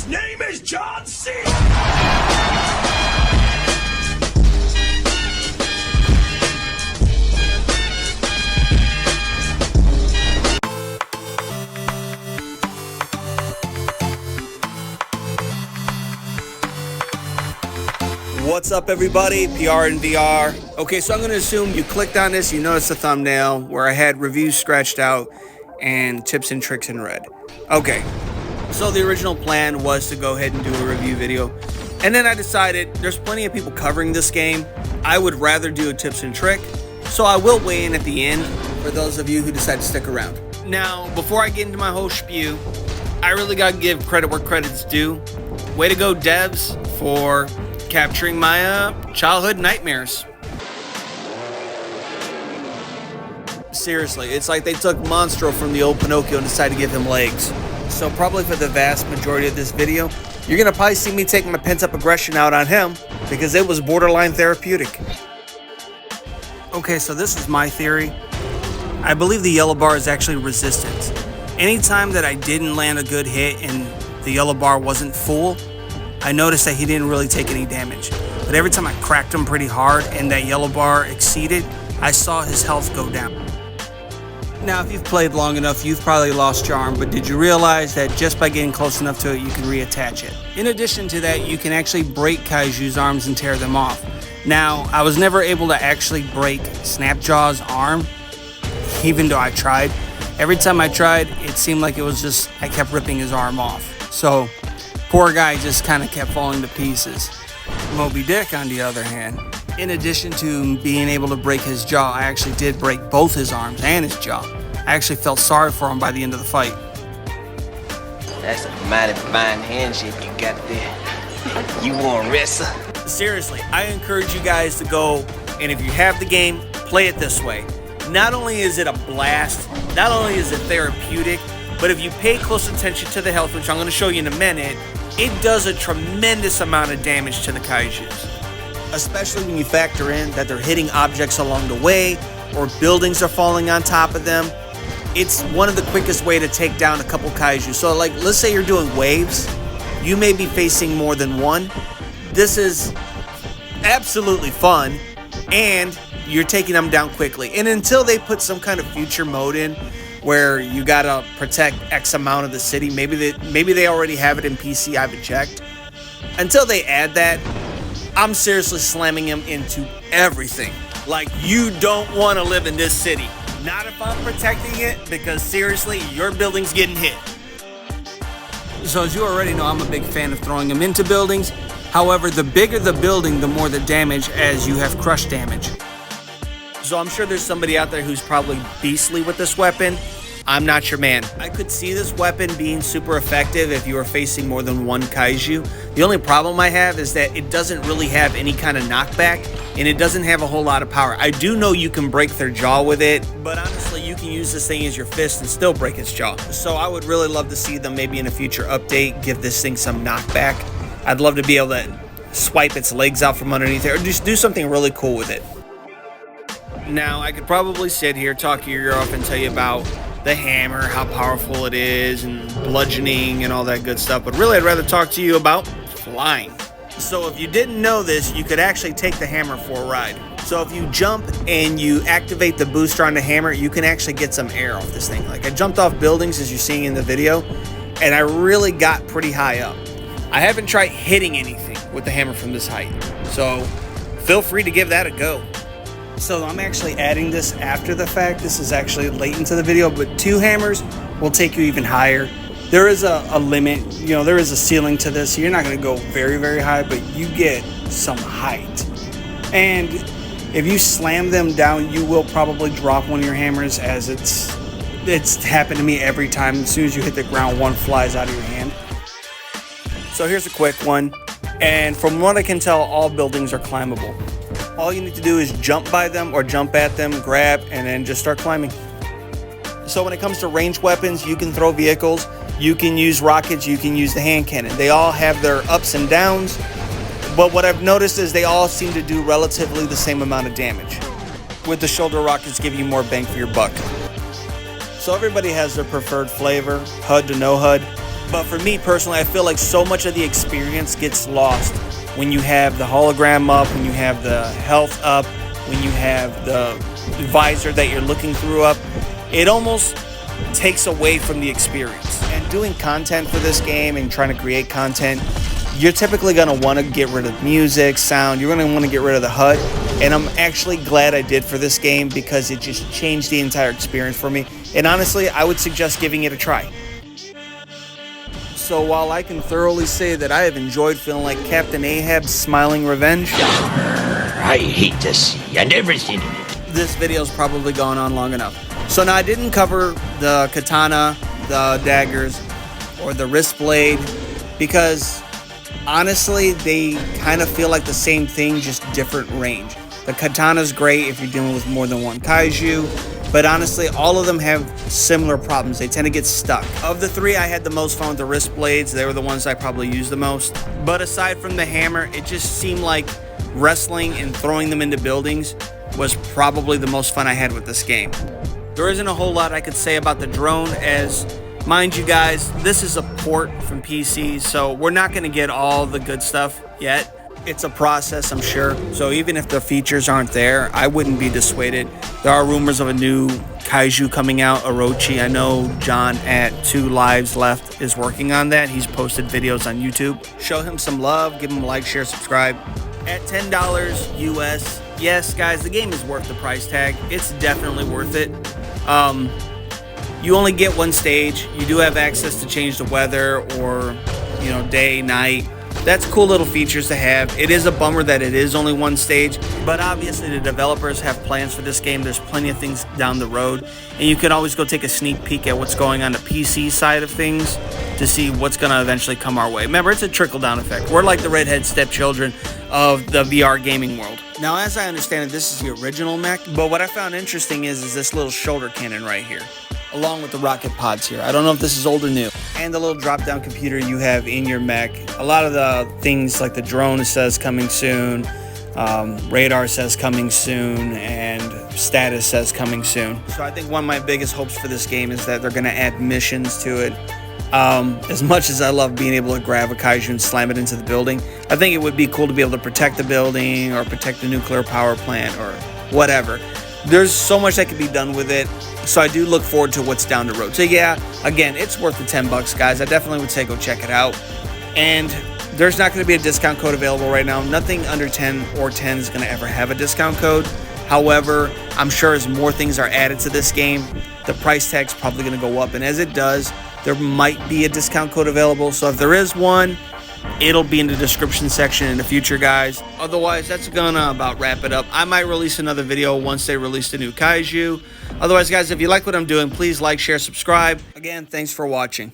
name is John C. What's up, everybody? PR and VR. Okay, so I'm going to assume you clicked on this. You noticed the thumbnail where I had reviews scratched out and tips and tricks in red. Okay, so the original plan was to go ahead and do a review video. And then I decided there's plenty of people covering this game. I would rather do a tips and trick. So I will weigh in at the end for those of you who decide to stick around. Now, before I get into my whole spew, I really got to give credit where credit's due. Way to go, devs, for capturing my childhood nightmares. Seriously, it's like they took Monstro from the old Pinocchio and decided to give him legs. So probably for the vast majority of this video, you're gonna probably see me take my pent-up aggression out on him because it was borderline therapeutic. Okay, so this is my theory. I believe the yellow bar is actually resistance. Anytime that I didn't land a good hit and the yellow bar wasn't full, I noticed that he didn't really take any damage. But every time I cracked him pretty hard and that yellow bar exceeded, I saw his health go down. Now, if you've played long enough, you've probably lost your arm, but did you realize that just by getting close enough to it, you can reattach it? In addition to that, you can actually break Kaiju's arms and tear them off. Now, I was never able to actually break Snapjaw's arm, even though I tried. Every time I tried, it seemed like it was just, I kept ripping his arm off. So, poor guy just kind of kept falling to pieces. Moby Dick, on the other hand, in addition to being able to break his jaw, I actually did break both his arms and his jaw. I actually felt sorry for him by the end of the fight. That's a mighty fine handshake you got there. You want wrestle? Seriously, I encourage you guys to go, and if you have the game, play it this way. Not only is it a blast, not only is it therapeutic, but if you pay close attention to the health, which I'm going to show you in a minute, it does a tremendous amount of damage to the Kaijus. Especially when you factor in that they're hitting objects along the way, or buildings are falling on top of them. It's one of the quickest way to take down a couple Kaiju. So like, let's say you're doing waves, you may be facing more than one. This is absolutely fun, and you're taking them down quickly. And until they put some kind of future mode in, where you gotta protect X amount of the city. Maybe they already have it in PC, I haven't checked. Until they add that, I'm seriously slamming him into everything. Like, you don't want to live in this city. Not if I'm protecting it, because seriously, your building's getting hit. So as you already know, I'm a big fan of throwing them into buildings. However, the bigger the building, the more the damage, as you have crush damage. So I'm sure there's somebody out there who's probably beastly with this weapon. I'm not your man. I could see this weapon being super effective if you are facing more than one Kaiju. The only problem I have is that it doesn't really have any kind of knockback, and it doesn't have a whole lot of power. I do know you can break their jaw with it, but honestly, you can use this thing as your fist and still break its jaw. So I would really love to see them maybe in a future update give this thing some knockback. I'd love to be able to swipe its legs out from underneath it, or just do something really cool with it. Now, I could probably sit here, talk your ear off, and tell you about the hammer, how powerful it is, and bludgeoning and all that good stuff, but really I'd rather talk to you about flying. So if you didn't know this, you could actually take the hammer for a ride. So if you jump and you activate the booster on the hammer, you can actually get some air off this thing. Like, I jumped off buildings, as you're seeing in the video, and I really got pretty high up. I haven't tried hitting anything with the hammer from this height, so feel free to give that a go. So I'm actually adding this after the fact. This is actually late into the video, but 2 hammers will take you even higher. There is a limit, you know, there is a ceiling to this. So you're not going to go very, very high, but you get some height. And if you slam them down, you will probably drop one of your hammers, as it's happened to me every time. As soon as you hit the ground, one flies out of your hand. So here's a quick one. And from what I can tell, all buildings are climbable. All you need to do is jump by them or jump at them, grab, and then just start climbing. So when it comes to ranged weapons, you can throw vehicles, you can use rockets, you can use the hand cannon. They all have their ups and downs, but what I've noticed is they all seem to do relatively the same amount of damage, with the shoulder rockets giving you more bang for your buck. So everybody has their preferred flavor, HUD to no HUD. But for me personally, I feel like so much of the experience gets lost when you have the hologram up, when you have the health up, when you have the visor that you're looking through up. It almost takes away from the experience. And doing content for this game and trying to create content, you're typically going to want to get rid of music, sound. You're going to want to get rid of the HUD. And I'm actually glad I did for this game because it just changed the entire experience for me. And honestly, I would suggest giving it a try. So while I can thoroughly say that I have enjoyed feeling like Captain Ahab's smiling revenge, I hate the sea and everything in it. This video's probably gone on long enough. So now I didn't cover the katana, the daggers, or the wrist blade because honestly, they kind of feel like the same thing, just different range. The katana's great if you're dealing with more than one kaiju, but honestly, all of them have similar problems. They tend to get stuck. Of the three, I had the most fun with the wrist blades. They were the ones I probably used the most. But aside from the hammer, it just seemed like wrestling and throwing them into buildings was probably the most fun I had with this game. There isn't a whole lot I could say about the drone, as mind you guys, this is a port from PC, so we're not going to get all the good stuff yet. It's a process, I'm sure. So even if the features aren't there, I wouldn't be dissuaded. There are rumors of a new kaiju coming out, Orochi. I know John at 2 Lives Left is working on that. He's posted videos on YouTube. Show him some love, give him a like, share, subscribe. At $10 US, yes, guys, the game is worth the price tag. It's definitely worth it. You only get one stage. You do have access to change the weather or, day, night. That's cool little features to have. It is a bummer that it is only one stage, but obviously the developers have plans for this game. There's plenty of things down the road, and you can always go take a sneak peek at what's going on the PC side of things to see what's going to eventually come our way. Remember, it's a trickle-down effect. We're like the redhead stepchildren of the VR gaming world. Now, as I understand it, this is the original mech, but what I found interesting is this little shoulder cannon right here, along with the rocket pods here. I don't know if this is old or new. And the little drop-down computer you have in your mech. A lot of the things like the drone says coming soon, radar says coming soon, and status says coming soon. So I think one of my biggest hopes for this game is that they're going to add missions to it. As much as I love being able to grab a kaiju and slam it into the building, I think it would be cool to be able to protect the building or protect the nuclear power plant or whatever. There's so much that can be done with it, so I do look forward to what's down the road. So yeah, again, it's worth the $10, guys. I definitely would say go check it out. And there's not going to be a discount code available right now. Nothing under 10 or 10 is going to ever have a discount code. However, I'm sure as more things are added to this game, the price tag's probably going to go up. And as it does, there might be a discount code available. So if there is one, it'll be in the description section in the future, guys. Otherwise, that's gonna about wrap it up. I might release another video once they release the new kaiju. Otherwise, guys, if you like what I'm doing, please like, share, subscribe. Again, thanks for watching.